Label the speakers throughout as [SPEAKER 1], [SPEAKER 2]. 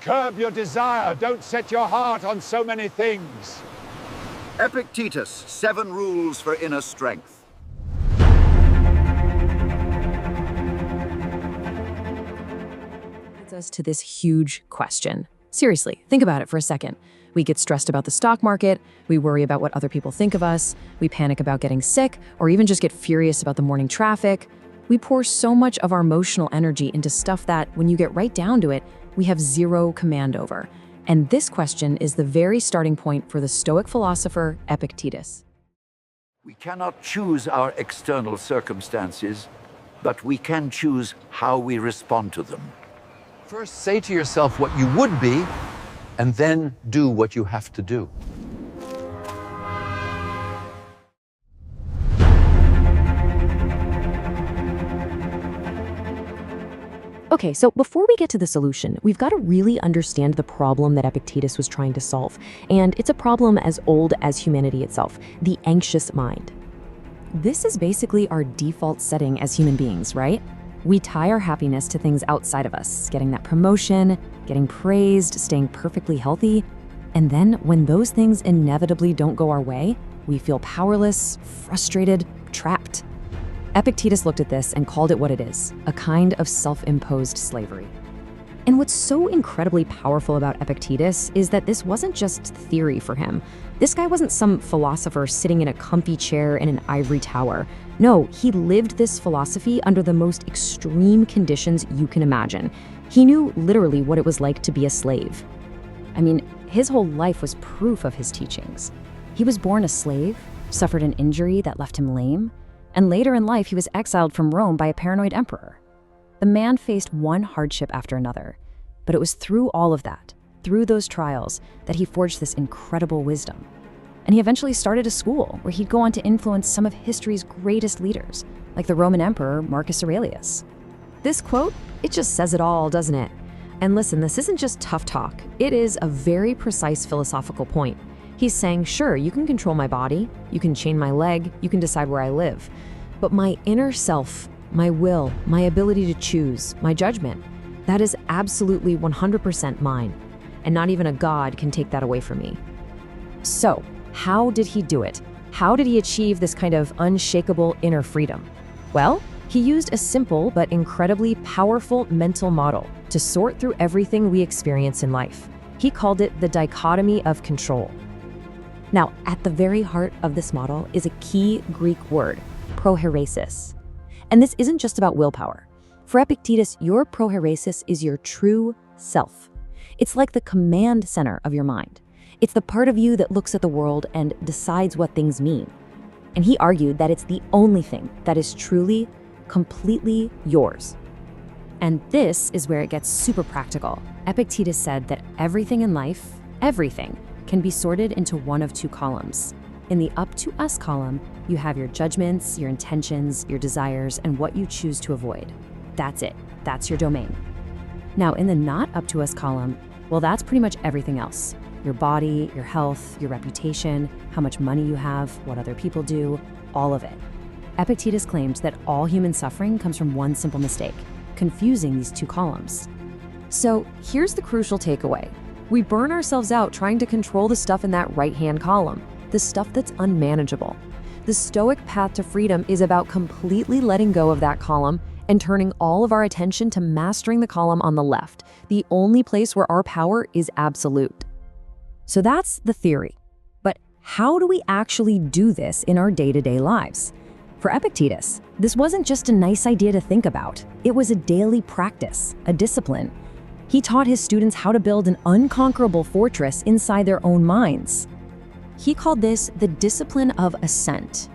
[SPEAKER 1] Curb your desire. Don't set your heart on so many things.
[SPEAKER 2] Epictetus, 7 rules for inner strength.
[SPEAKER 3] Leads us to this huge question. Seriously, think about it for a second. We get stressed about the stock market, we worry about what other people think of us, we panic about getting sick, or even just get furious about the morning traffic. We pour so much of our emotional energy into stuff that, when you get right down to it, we have zero command over. And this question is the very starting point for the Stoic philosopher Epictetus.
[SPEAKER 2] We cannot choose our external circumstances, but we can choose how we respond to them.
[SPEAKER 4] First, say to yourself what you would be, and then do what you have to do.
[SPEAKER 3] Okay, so before we get to the solution, we've got to really understand the problem that Epictetus was trying to solve. And it's a problem as old as humanity itself, the anxious mind. This is basically our default setting as human beings, right? We tie our happiness to things outside of us, getting that promotion, getting praised, staying perfectly healthy. And then when those things inevitably don't go our way, we feel powerless, frustrated, trapped. Epictetus looked at this and called it what it is, a kind of self-imposed slavery. And what's so incredibly powerful about Epictetus is that this wasn't just theory for him. This guy wasn't some philosopher sitting in a comfy chair in an ivory tower. No, he lived this philosophy under the most extreme conditions you can imagine. He knew literally what it was like to be a slave. I mean, his whole life was proof of his teachings. He was born a slave, suffered an injury that left him lame, and later in life he was exiled from Rome by a paranoid emperor. The man faced one hardship after another, but it was through all of that, through those trials, that he forged this incredible wisdom. And he eventually started a school where he'd go on to influence some of history's greatest leaders, like the Roman Emperor Marcus Aurelius. This quote, it just says it all, doesn't it? And listen, this isn't just tough talk. It is a very precise philosophical point. He's saying, sure, you can control my body, you can chain my leg, you can decide where I live, but my inner self, my will, my ability to choose, my judgment, that is absolutely 100% mine, and not even a god can take that away from me. So, how did he do it? How did he achieve this kind of unshakable inner freedom? Well, he used a simple but incredibly powerful mental model to sort through everything we experience in life. He called it the dichotomy of control. Now, at the very heart of this model is a key Greek word, prohairesis. And this isn't just about willpower. For Epictetus, your prohairesis is your true self. It's like the command center of your mind. It's the part of you that looks at the world and decides what things mean. And he argued that it's the only thing that is truly, completely yours. And this is where it gets super practical. Epictetus said that everything in life, everything, can be sorted into one of two columns. In the up to us column, you have your judgments, your intentions, your desires, and what you choose to avoid. That's it. That's your domain. Now, in the not up to us column, well, that's pretty much everything else. Your body, your health, your reputation, how much money you have, what other people do, all of it. Epictetus claimed that all human suffering comes from one simple mistake, confusing these two columns. So here's the crucial takeaway. We burn ourselves out trying to control the stuff in that right-hand column, the stuff that's unmanageable. The Stoic path to freedom is about completely letting go of that column and turning all of our attention to mastering the column on the left, the only place where our power is absolute. So that's the theory. But how do we actually do this in our day-to-day lives? For Epictetus, this wasn't just a nice idea to think about. It was a daily practice, a discipline. He taught his students how to build an unconquerable fortress inside their own minds. He called this the discipline of ascent.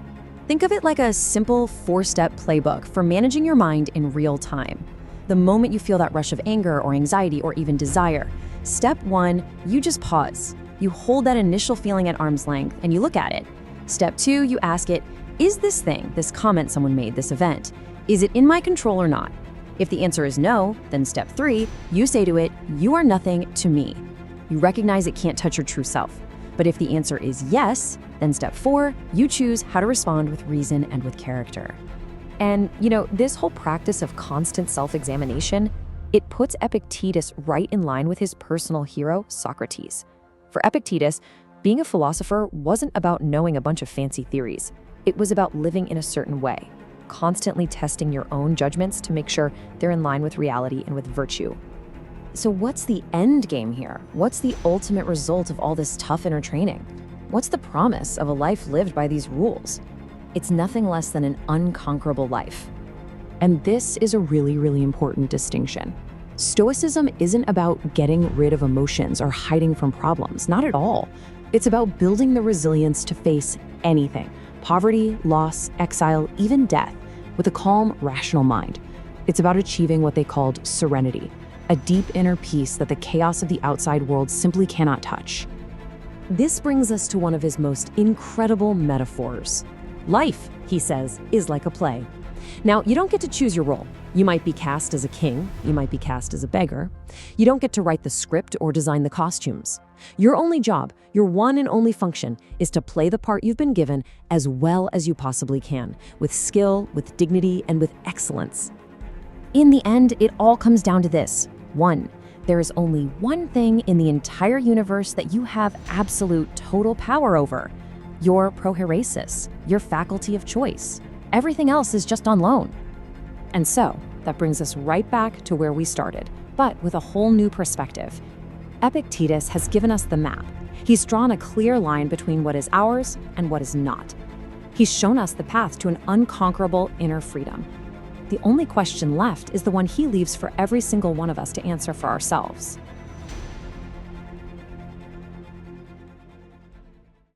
[SPEAKER 3] Think of it like a simple 4-step playbook for managing your mind in real time. The moment you feel that rush of anger or anxiety or even desire, step 1, you just pause. You hold that initial feeling at arm's length and you look at it. Step 2, you ask it, is this thing, this comment someone made, this event, is it in my control or not? If the answer is no, then step 3, you say to it, you are nothing to me. You recognize it can't touch your true self. But if the answer is yes, then step 4, you choose how to respond with reason and with character. And, this whole practice of constant self-examination, It puts Epictetus right in line with his personal hero, Socrates. For Epictetus, being a philosopher wasn't about knowing a bunch of fancy theories. It was about living in a certain way, constantly testing your own judgments to make sure they're in line with reality and with virtue. So what's the end game here? What's the ultimate result of all this tough inner training? What's the promise of a life lived by these rules? It's nothing less than an unconquerable life. And this is a really, really important distinction. Stoicism isn't about getting rid of emotions or hiding from problems, not at all. It's about building the resilience to face anything, poverty, loss, exile, even death, with a calm, rational mind. It's about achieving what they called serenity, a deep inner peace that the chaos of the outside world simply cannot touch. This brings us to one of his most incredible metaphors. Life, he says, is like a play. Now, you don't get to choose your role. You might be cast as a king, you might be cast as a beggar. You don't get to write the script or design the costumes. Your only job, your one and only function, is to play the part you've been given as well as you possibly can, with skill, with dignity, and with excellence. In the end, it all comes down to this. One, there is only one thing in the entire universe that you have absolute total power over: your prohairesis, your faculty of choice. Everything else is just on loan. And so, that brings us right back to where we started, but with a whole new perspective. Epictetus has given us the map. He's drawn a clear line between what is ours and what is not. He's shown us the path to an unconquerable inner freedom. The only question left is the one he leaves for every single one of us to answer for ourselves.